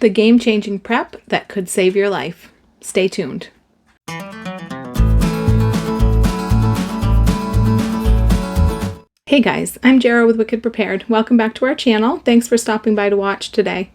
The game-changing prep that could save your life. Stay tuned. Hey guys, I'm Jera with Wicked Prepared. Welcome back to our channel. Thanks for stopping by to watch today.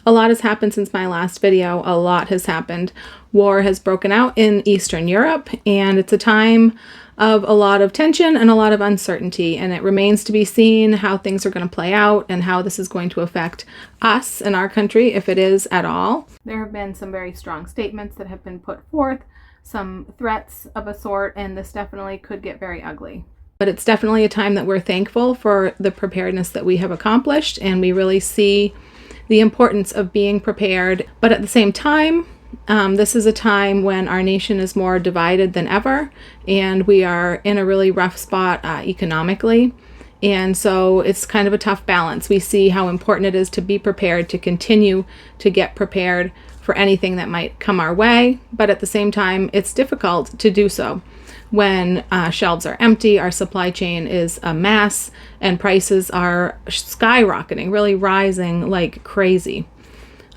A lot has happened since my last video. A lot has happened. War has broken out in Eastern Europe, and it's a time of a lot of tension and a lot of uncertainty, and it remains to be seen how things are going to play out and how this is going to affect us and our country, if it is at all. There have been some very strong statements that have been put forth, some threats of a sort, and this definitely could get very ugly. But it's definitely a time that we're thankful for the preparedness that we have accomplished, and we really see the importance of being prepared. But at the same time, this is a time when our nation is more divided than ever, and we are in a really rough spot economically. And so it's kind of a tough balance. We see how important it is to be prepared, to continue to get prepared for anything that might come our way. But at the same time, it's difficult to do so when shelves are empty, our supply chain is a mess, and prices are skyrocketing, really rising like crazy.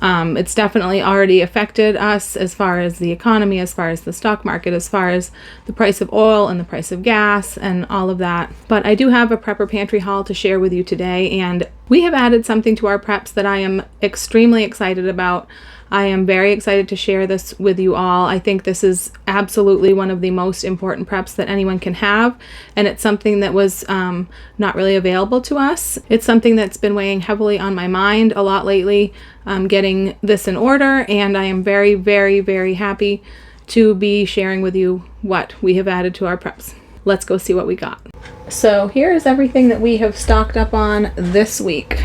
It's definitely already affected us as far as the economy, as far as the stock market, as far as the price of oil and the price of gas and all of that. But I do have a prepper pantry haul to share with you today, and we have added something to our preps that I am extremely excited about. I am very excited to share this with you all. I think this is absolutely one of the most important preps that anyone can have, and it's something that was not really available to us. It's something that's been weighing heavily on my mind a lot lately, getting this in order, and I am very, very, very happy to be sharing with you what we have added to our preps. Let's go see what we got. So here is everything that we have stocked up on this week.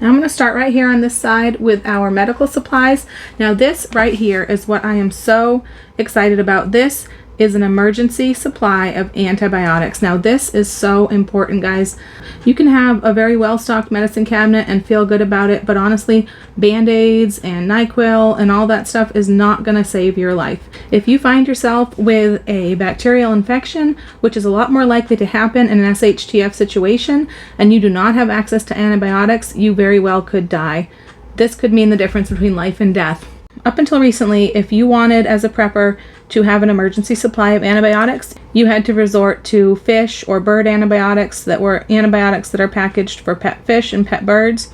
I'm going to start right here on this side with our medical supplies. Now this right here is what I am so excited about. This is an emergency supply of antibiotics. Now this is so important, guys. You can have a very well-stocked medicine cabinet and feel good about it, but honestly, Band-Aids and NyQuil and all that stuff is not going to save your life. If you find yourself with a bacterial infection, which is a lot more likely to happen in an SHTF situation, and you do not have access to antibiotics, you very well could die. This could mean the difference between life and death. Up until recently, if you wanted, as a prepper, to have an emergency supply of antibiotics, you had to resort to fish or bird antibiotics that were antibiotics that are packaged for pet fish and pet birds.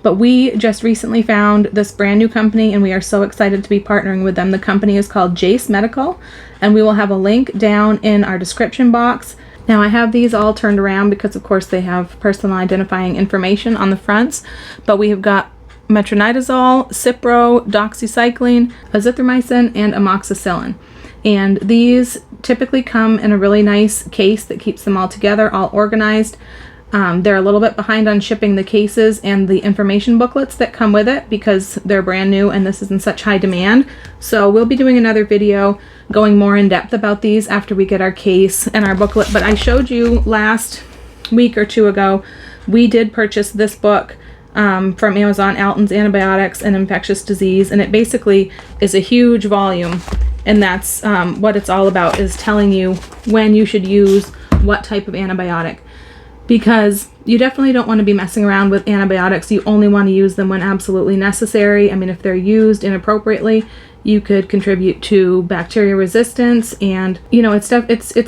But we just recently found this brand new company, and we are so excited to be partnering with them. The company is called Jace Medical, and we will have a link down in our description box. Now I have these all turned around because, of course, they have personal identifying information on the fronts, but we have got metronidazole, Cipro, doxycycline, azithromycin, and amoxicillin. And these typically come in a really nice case that keeps them all together, all organized. They're a little bit behind on shipping the cases and the information booklets that come with it because they're brand new and this is in such high demand. So we'll be doing another video going more in depth about these after we get our case and our booklet. But I showed you last week or two ago, we did purchase this book from Amazon, Alton's Antibiotics and Infectious Disease, and it basically is a huge volume, and that's what it's all about, is telling you when you should use what type of antibiotic, because you definitely don't want to be messing around with antibiotics. You only want to use them when absolutely necessary. I mean, if they're used inappropriately, you could contribute to bacteria resistance, and you know, it's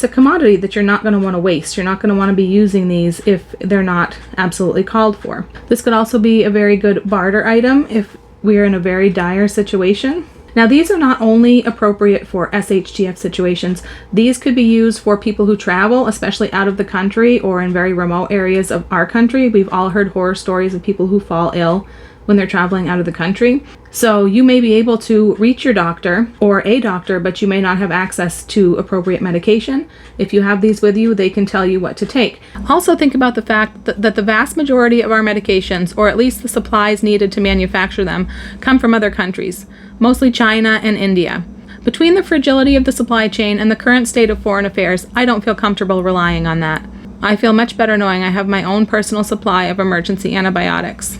a commodity that you're not going to want to waste. You're not going to want to be using these if they're not absolutely called for. This could also be a very good barter item if we're in a very dire situation. Now these are not only appropriate for SHTF situations, these could be used for people who travel, especially out of the country or in very remote areas of our country. We've all heard horror stories of people who fall ill when they're traveling out of the country. So you may be able to reach your doctor or a doctor, but you may not have access to appropriate medication. If you have these with you, they can tell you what to take. Also think about the fact that the vast majority of our medications, or at least the supplies needed to manufacture them, come from other countries, mostly China and India. Between the fragility of the supply chain and the current state of foreign affairs, I don't feel comfortable relying on that. I feel much better knowing I have my own personal supply of emergency antibiotics.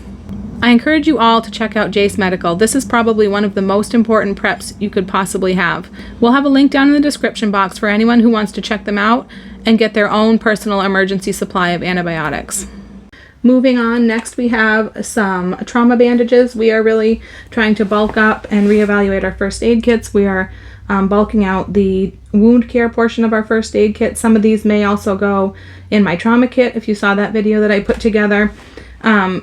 I encourage you all to check out Jace Medical. This is probably one of the most important preps you could possibly have. We'll have a link down in the description box for anyone who wants to check them out and get their own personal emergency supply of antibiotics. Moving on, next we have some trauma bandages. We are really trying to bulk up and reevaluate our first aid kits. We are bulking out the wound care portion of our first aid kit. Some of these may also go in my trauma kit if you saw that video that I put together.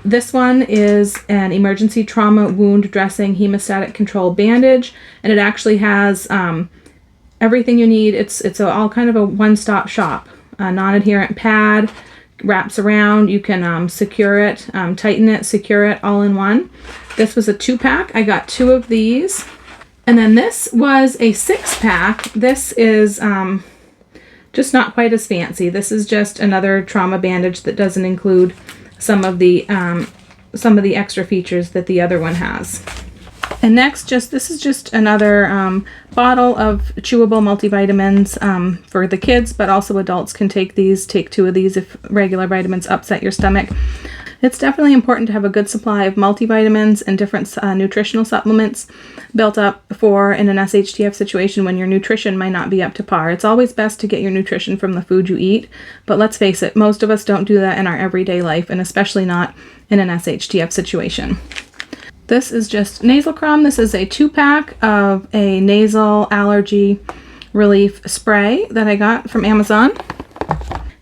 This one is an emergency trauma wound dressing hemostatic control bandage, and it actually has everything you need. It's all kind of a one-stop shop. A non-adherent pad wraps around. You can secure it, tighten it, secure it all in one. This was a 2-pack. I got 2 of these. And then this was a 6-pack. This is just not quite as fancy. This is just another trauma bandage that doesn't include some of the extra features that the other one has. And next, this is just another bottle of chewable multivitamins for the kids, but also adults can take these. Take 2 of these if regular vitamins upset your stomach. It's definitely important to have a good supply of multivitamins and different nutritional supplements built up for in an SHTF situation when your nutrition might not be up to par. It's always best to get your nutrition from the food you eat, but let's face it, most of us don't do that in our everyday life, and especially not in an SHTF situation. This is just nasal crum. This is a 2-pack of a nasal allergy relief spray that I got from Amazon.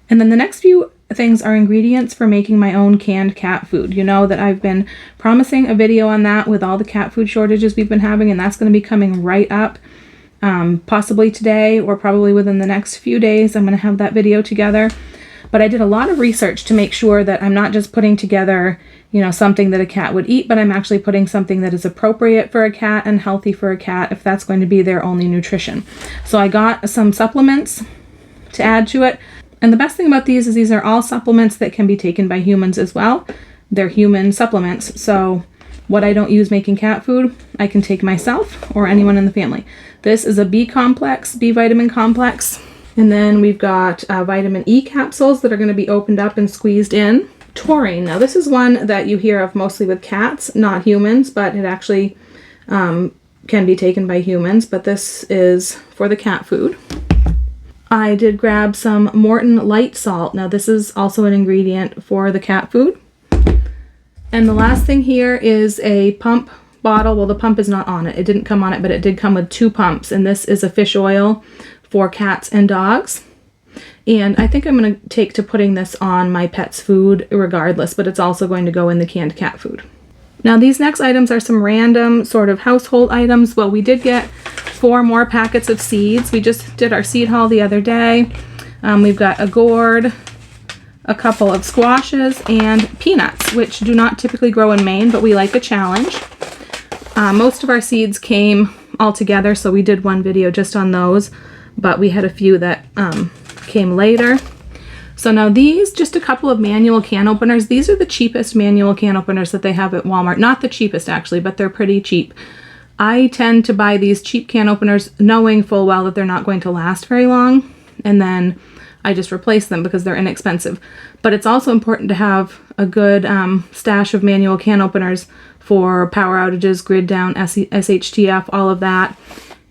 And then the next few things are ingredients for making my own canned cat food. You know that I've been promising a video on that with all the cat food shortages we've been having, and that's going to be coming right up possibly today or probably within the next few days. I'm going to have that video together. But I did a lot of research to make sure that I'm not just putting together, you know, something that a cat would eat, but I'm actually putting something that is appropriate for a cat and healthy for a cat if that's going to be their only nutrition. So I got some supplements to add to it. And the best thing about these is these are all supplements that can be taken by humans as well. They're human supplements. So what I don't use making cat food, I can take myself or anyone in the family. This is a B vitamin complex. And then we've got vitamin E capsules that are going to be opened up and squeezed in. Taurine. Now this is one that you hear of mostly with cats, not humans, but it actually can be taken by humans. But this is for the cat food. I did grab some Morton light salt. Now this is also an ingredient for the cat food. And the last thing here is a pump bottle. Well, the pump is not on it. It didn't come on it, but it did come with 2 pumps. And this is a fish oil for cats and dogs. And I think I'm going to take to putting this on my pet's food regardless, but it's also going to go in the canned cat food. Now these next items are some random sort of household items. Well, we did get 4 more packets of seeds. We just did our seed haul the other day. We've got a gourd, a couple of squashes, and peanuts, which do not typically grow in Maine, but we like a challenge. Most of our seeds came all together, so we did one video just on those, but we had a few that came later. So now these, just a couple of manual can openers. These are the cheapest manual can openers that they have at Walmart. Not the cheapest actually, but they're pretty cheap. I tend to buy these cheap can openers knowing full well that they're not going to last very long, and then I just replace them because they're inexpensive. But it's also important to have a good stash of manual can openers for power outages, grid down, SHTF, all of that.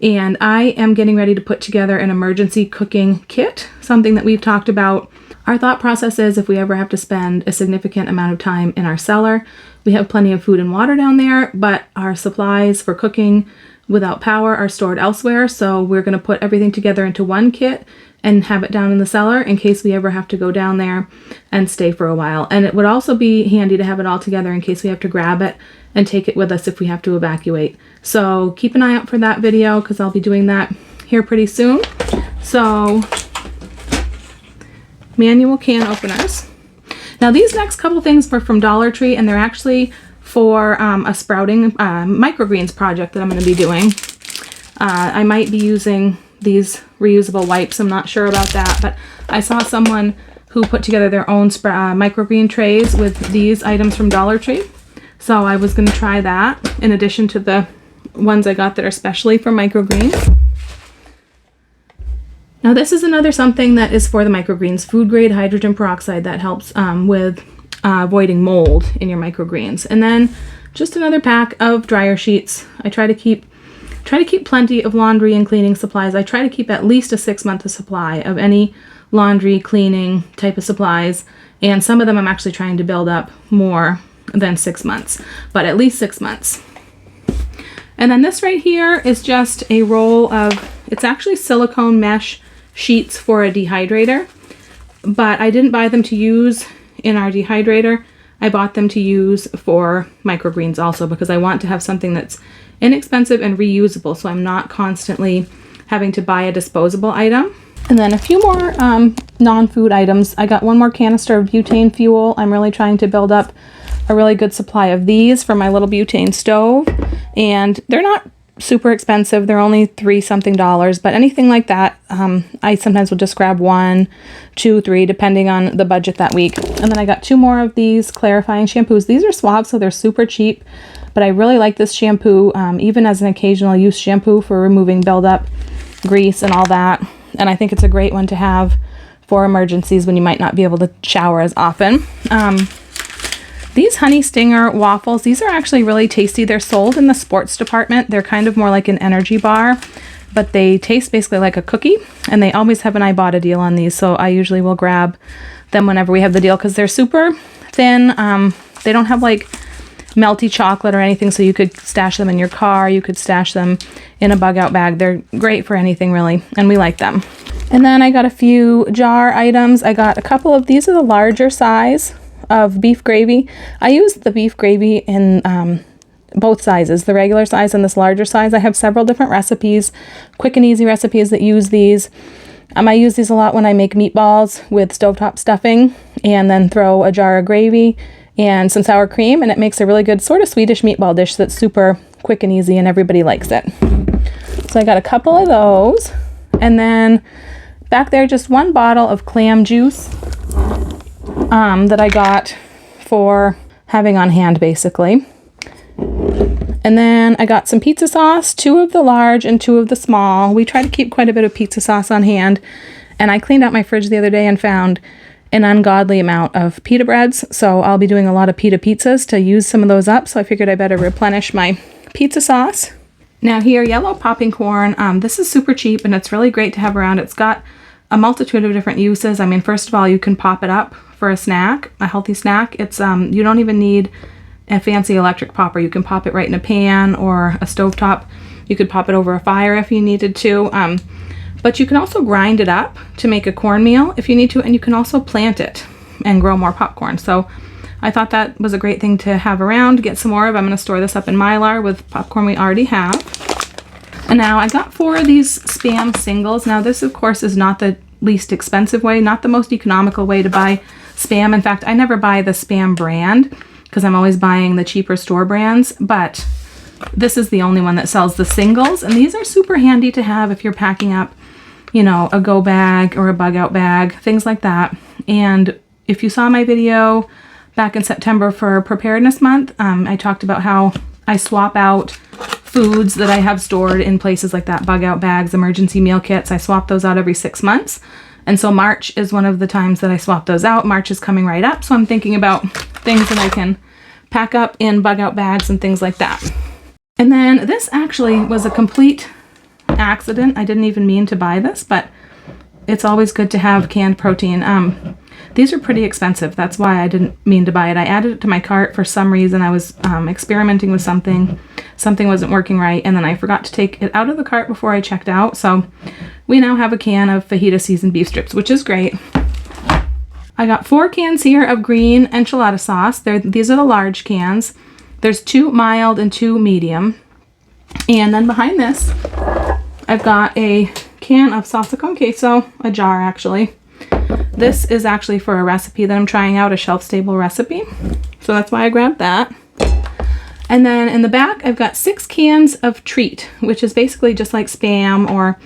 And I am getting ready to put together an emergency cooking kit, something that we've talked about. Our thought process is if we ever have to spend a significant amount of time in our cellar, we have plenty of food and water down there, but our supplies for cooking without power are stored elsewhere. So we're going to put everything together into one kit and have it down in the cellar in case we ever have to go down there and stay for a while. And it would also be handy to have it all together in case we have to grab it and take it with us if we have to evacuate. So keep an eye out for that video because I'll be doing that here pretty soon. So manual can openers. Now these next couple things were from Dollar Tree, and they're actually for a sprouting microgreens project that I'm going to be doing. I might be using these reusable wipes. I'm not sure about that, but I saw someone who put together their own microgreen trays with these items from Dollar Tree. So I was going to try that in addition to the ones I got that are specially for microgreens. Now this is another something that is for the microgreens, food grade hydrogen peroxide that helps with avoiding mold in your microgreens. And then just another pack of dryer sheets. I try to keep plenty of laundry and cleaning supplies. I try to keep at least a 6-month supply of any laundry, cleaning type of supplies. And some of them I'm actually trying to build up more than 6 months, but at least 6 months. And then this right here is just a roll of, it's actually silicone mesh sheets for a dehydrator, but I didn't buy them to use in our dehydrator. I bought them to use for microgreens also, because I want to have something that's inexpensive and reusable, so I'm not constantly having to buy a disposable item. And then a few more non-food items. I got one more canister of butane fuel. I'm really trying to build up a really good supply of these for my little butane stove. And they're not super expensive. They're only $3 something, but anything like that, I sometimes will just grab 1, 2, 3, depending on the budget that week. And then I got 2 more of these clarifying shampoos. These are swabs, so they're super cheap, but I really like this shampoo, even as an occasional use shampoo for removing buildup, grease, and all that. And I think it's a great one to have for emergencies when you might not be able to shower as often. These Honey Stinger waffles, these are actually really tasty. They're sold in the sports department. They're kind of more like an energy bar, but they taste basically like a cookie, and they always have an Ibotta deal on these, so I usually will grab them whenever we have the deal because they're super thin. They don't have like melty chocolate or anything, so you could stash them in your car. You could stash them in a bug out bag. They're great for anything really, and we like them. And then I got a few jar items. I got a couple of, these are the larger size of beef gravy. I use the beef gravy in both sizes, the regular size and this larger size. I have several different recipes, quick and easy recipes that use these. I use these a lot when I make meatballs with stovetop stuffing, and then throw a jar of gravy and some sour cream, and it makes a really good sort of Swedish meatball dish that's super quick and easy, and everybody likes it. So I got a couple of those, and then back there just 1 bottle of clam juice that I got for having on hand basically. And then I got some pizza sauce, 2 of the large and 2 of the small. We try to keep quite a bit of pizza sauce on hand, and I cleaned out my fridge the other day and found an ungodly amount of pita breads, so I'll be doing a lot of pita pizzas to use some of those up, so I figured I better replenish my pizza sauce. Now here, yellow popping corn. This is super cheap, and it's really great to have around. It's got a multitude of different uses. I mean, first of all, you can pop it up for a snack, a healthy snack. It's you don't even need a fancy electric popper. You can pop it right in a pan or a stovetop. You could pop it over a fire if you needed to. But you can also grind it up to make a cornmeal if you need to, and you can also plant it and grow more popcorn. So I thought that was a great thing to have around, get some more of. I'm going to store this up in Mylar with popcorn we already have. And now I got 4 of these Spam singles. Now this, of course, is not the least expensive way, not the most economical way to buy Spam. In fact, I never buy the Spam brand because I'm always buying the cheaper store brands, but this is the only one that sells the singles, and these are super handy to have if you're packing up, you know, a go bag or a bug out bag, things like that. And if you saw my video back in September for Preparedness Month, I talked about how I swap out foods that I have stored in places like that, bug out bags, emergency meal kits. I swap those out every 6 months. And so March is one of the times that I swap those out. March is coming right up, so I'm thinking about things that I can pack up in bug out bags and things like that. And then this actually was a complete accident. I didn't even mean to buy this, but it's always good to have canned protein. These are pretty expensive. That's why I didn't mean to buy it. I added it to my cart for some reason. I was experimenting with something. Something wasn't working right, and then I forgot to take it out of the cart before I checked out. So we now have a can of fajita seasoned beef strips, which is great. I got 4 cans here of green enchilada sauce. These are the large cans. There's 2 mild and 2 medium. And then behind this, I've got a can of salsa con queso, a jar actually. This is actually for a recipe that I'm trying out, a shelf-stable recipe. So that's why I grabbed that. And then in the back, I've got 6 cans of Treat, which is basically just like Spam or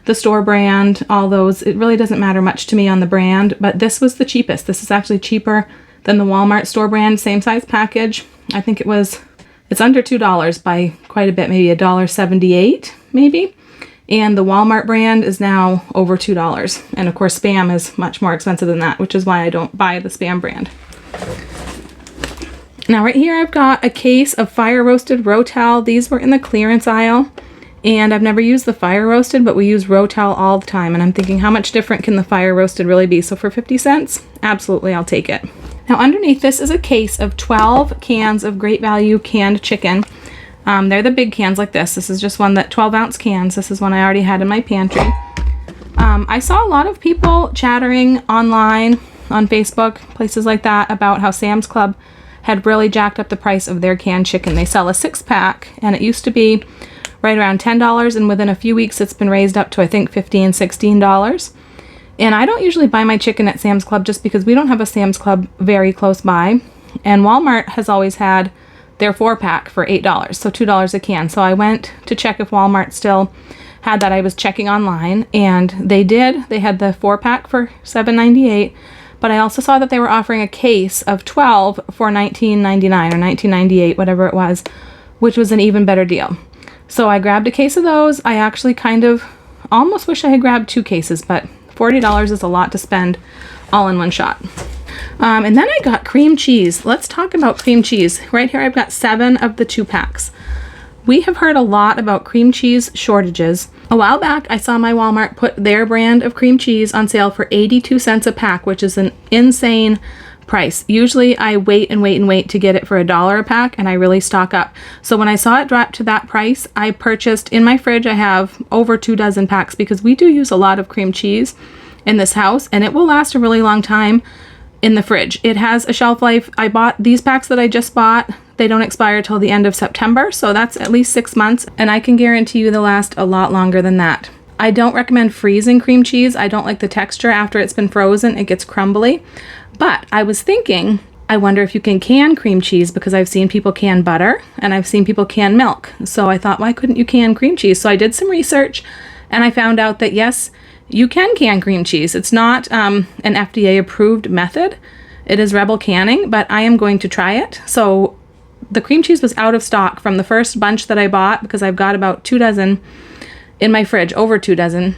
the store brand, all those. It really doesn't matter much to me on the brand, but this was the cheapest. This is actually cheaper than the Walmart store brand, same size package. I think it's under $2 by quite a bit, maybe $1.78 maybe. And the Walmart brand is now over $2. And of course, Spam is much more expensive than that, which is why I don't buy the Spam brand. Now right here, I've got a case of fire roasted Rotel. These were in the clearance aisle. And I've never used the fire roasted, but we use Rotel all the time. And I'm thinking, how much different can the fire roasted really be? So for 50 cents, absolutely, I'll take it. Now underneath this is a case of 12 cans of Great Value canned chicken. They're the big cans like this. This is just one that 12-ounce cans. This is one I already had in my pantry. I saw a lot of people chattering online, on Facebook, places like that, about how Sam's Club had really jacked up the price of their canned chicken. They sell a 6-pack, and it used to be right around $10, and within a few weeks it's been raised up to I think $15, $16. And I don't usually buy my chicken at Sam's Club just because we don't have a Sam's Club very close by, and Walmart has always had their 4-pack for $8, so $2 a can. So I went to check if Walmart still had that. I was checking online, and they did. They had the 4-pack for $7.98, but I also saw that they were offering a case of 12 for $19.99 or $19.98, whatever it was, which was an even better deal. So I grabbed a case of those. I actually kind of almost wish I had grabbed 2 cases, but $40 is a lot to spend all in one shot. And then I got cream cheese. Let's talk about cream cheese. Right here I've got 7 of the 2-packs. We have heard a lot about cream cheese shortages. A while back, I saw my Walmart put their brand of cream cheese on sale for 82 cents a pack, which is an insane price. Usually I wait and wait and wait to get it for $1 a pack, and I really stock up. So when I saw it drop to that price, I purchased, in my fridge I have over 2 dozen packs because we do use a lot of cream cheese in this house, and it will last a really long time in the fridge. It has a shelf life. I bought these packs that I just bought. They don't expire till the end of September, so that's at least 6 months, and I can guarantee you they'll last a lot longer than that. I don't recommend freezing cream cheese. I don't like the texture after it's been frozen. It gets crumbly. But I was thinking, I wonder if you can can cream cheese, because I've seen people can butter and I've seen people can milk. So I thought, why couldn't you can cream cheese? So I did some research and I found out that yes, you can cream cheese. It's not an FDA approved method. It is Rebel Canning, but I am going to try it. So the cream cheese was out of stock from the first bunch that I bought, because I've got about 2 dozen in my fridge, over 2 dozen.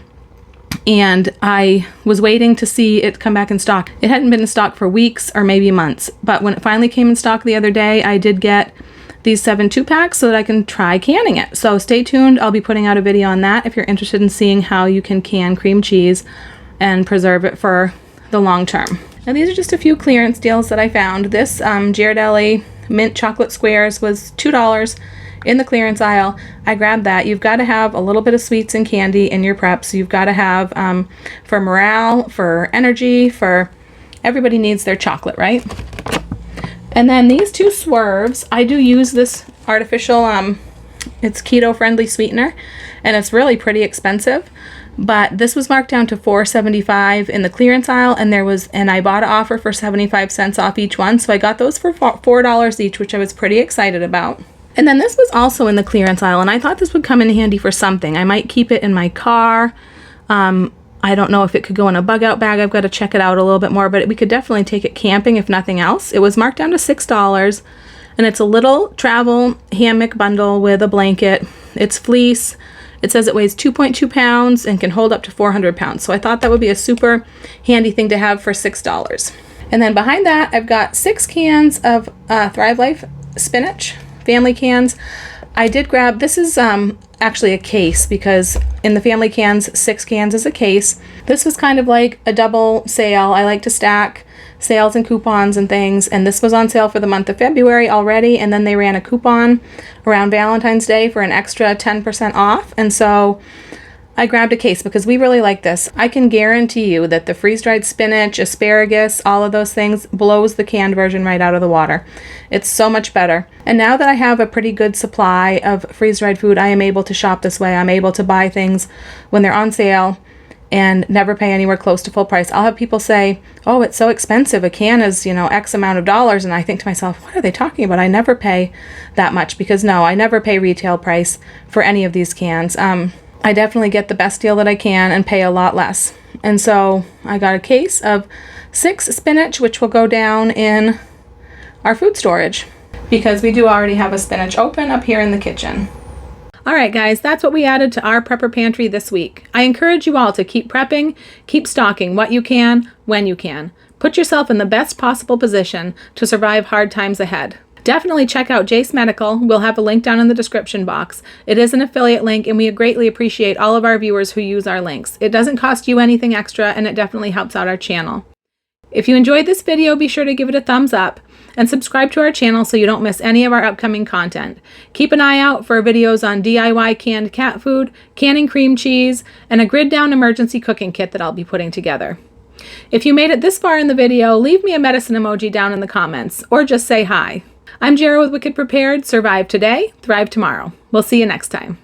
And I was waiting to see it come back in stock. It hadn't been in stock for weeks or maybe months, but when it finally came in stock the other day, I did get these 7 2-packs so that I can try canning it. So stay tuned. I'll be putting out a video on that if you're interested in seeing how you can can cream cheese and preserve it for the long term. Now these are just a few clearance deals that I found. This Ghirardelli mint chocolate squares was $2 in the clearance aisle. I grabbed that. You've got to have a little bit of sweets and candy in your prep. So you've got to have for morale, for energy, for everybody needs their chocolate, right? And then these 2 swerves, I do use this artificial, it's keto friendly sweetener, and it's really pretty expensive. But this was marked down to $4.75 in the clearance aisle, and I bought an offer for 75 cents off each one. So I got those for $4 each, which I was pretty excited about. And then this was also in the clearance aisle, and I thought this would come in handy for something. I might keep it in my car. I don't know if it could go in a bug out bag. I've got to check it out a little bit more, but we could definitely take it camping if nothing else. It was marked down to $6, and it's a little travel hammock bundle with a blanket. It's fleece. It says it weighs 2.2 pounds and can hold up to 400 pounds. So I thought that would be a super handy thing to have for $6. And then behind that, I've got 6 cans of Thrive Life spinach, family cans. I did grab, this is actually a case, because in the family cans, 6 cans is a case. This was kind of like a double sale. I like to stack sales and coupons and things, and this was on sale for the month of February already, and then they ran a coupon around Valentine's Day for an extra 10% off, and so I grabbed a case because we really like this. I can guarantee you that the freeze-dried spinach, asparagus, all of those things blows the canned version right out of the water. It's so much better. And now that I have a pretty good supply of freeze-dried food, I am able to shop this way. I'm able to buy things when they're on sale and never pay anywhere close to full price. I'll have people say, oh, it's so expensive. A can is, X amount of dollars. And I think to myself, what are they talking about? I never pay that much, because no, I never pay retail price for any of these cans. I definitely get the best deal that I can and pay a lot less. And so I got a case of 6 spinach, which will go down in our food storage, because we do already have a spinach open up here in the kitchen. All right, guys, that's what we added to our prepper pantry this week. I encourage you all to keep prepping, keep stocking what you can, when you can. Put yourself in the best possible position to survive hard times ahead. Definitely check out Jace Medical. We'll have a link down in the description box. It is an affiliate link, and we greatly appreciate all of our viewers who use our links. It doesn't cost you anything extra, and it definitely helps out our channel. If you enjoyed this video, be sure to give it a thumbs up and subscribe to our channel so you don't miss any of our upcoming content. Keep an eye out for videos on DIY canned cat food, canning cream cheese, and a grid down emergency cooking kit that I'll be putting together. If you made it this far in the video, leave me a medicine emoji down in the comments, or just say hi. I'm Jara with Wicked Prepared. Survive today, thrive tomorrow. We'll see you next time.